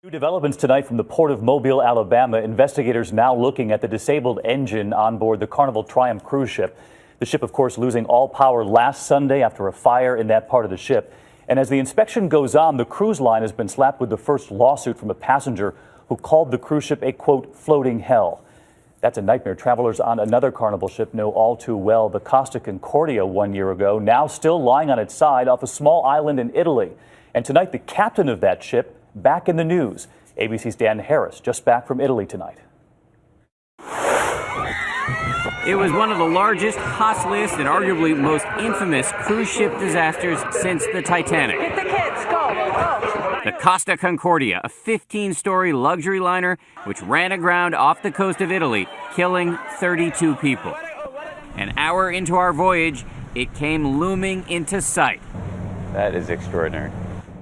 New developments tonight from the port of Mobile, Alabama. Investigators now looking at the disabled engine on board the Carnival Triumph cruise ship. The ship, of course, losing all power last Sunday after a fire in that part of the ship. And as the inspection goes on, the cruise line has been slapped with the first lawsuit from a passenger who called the cruise ship a, quote, floating hell. That's a nightmare travelers on another Carnival ship know all too well. The Costa Concordia 1 year ago, now still lying on its side off a small island in Italy. And tonight, the captain of that ship back in the news. ABC's Dan Harris just back from Italy tonight. It was one of the largest, costliest, and arguably most infamous cruise ship disasters since the Titanic. Get the kids, go. The Costa Concordia, a 15-story luxury liner which ran aground off the coast of Italy, killing 32 people. An hour into our voyage, it came looming into sight. That is extraordinary.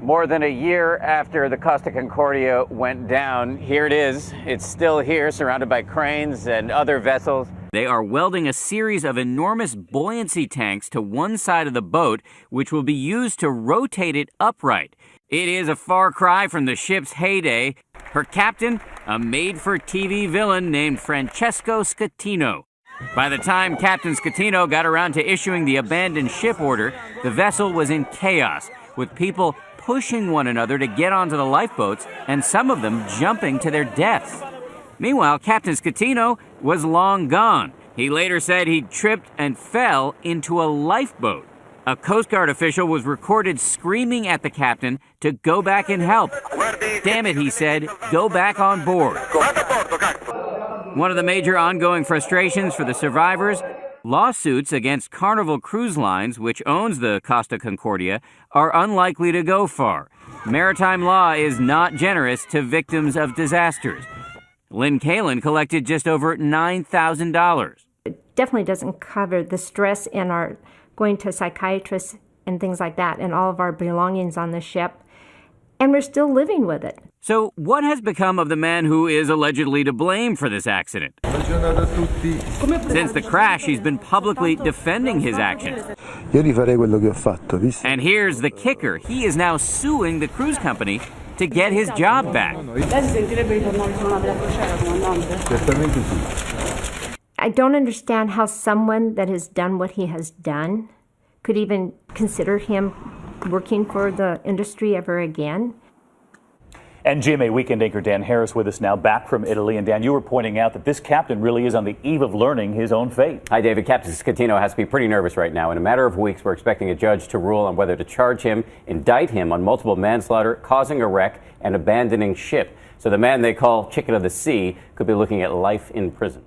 More than a year after the Costa Concordia went down, here it is. It's still here, surrounded by cranes and other vessels. They are welding a series of enormous buoyancy tanks to one side of the boat, which will be used to rotate it upright. It is a far cry from the ship's heyday. Her captain, a made-for-TV villain named Francesco Scatino. By the time Captain Scatino got around to issuing the abandoned ship order, the vessel was in chaos, with people pushing one another to get onto the lifeboats, and some of them jumping to their deaths. Meanwhile, Captain Scatino was long gone. He later said he tripped and fell into a lifeboat. A Coast Guard official was recorded screaming at the captain to go back and help. Damn it, he said, go back on board. One of the major ongoing frustrations for the survivors, lawsuits against Carnival Cruise Lines, which owns the Costa Concordia, are unlikely to go far. Maritime law is not generous to victims of disasters. Lynn Kalin collected just over $9,000. It definitely doesn't cover the stress in our going to psychiatrists and things like that, and all of our belongings on the ship. And we're still living with it. So what has become of the man who is allegedly to blame for this accident? Since the crash, he's been publicly defending his actions. And here's the kicker. He is now suing the cruise company to get his job back. I don't understand how someone that has done what he has done could even consider him working for the industry ever again. And GMA Weekend anchor Dan Harris with us now, back from Italy. And Dan, you were pointing out that this captain really is on the eve of learning his own fate. Hi, David. Captain Scatino has to be pretty nervous right now. In a matter of weeks, we're expecting a judge to rule on whether to charge him, indict him on multiple manslaughter, causing a wreck, and abandoning ship. So the man they call Chicken of the Sea could be looking at life in prison.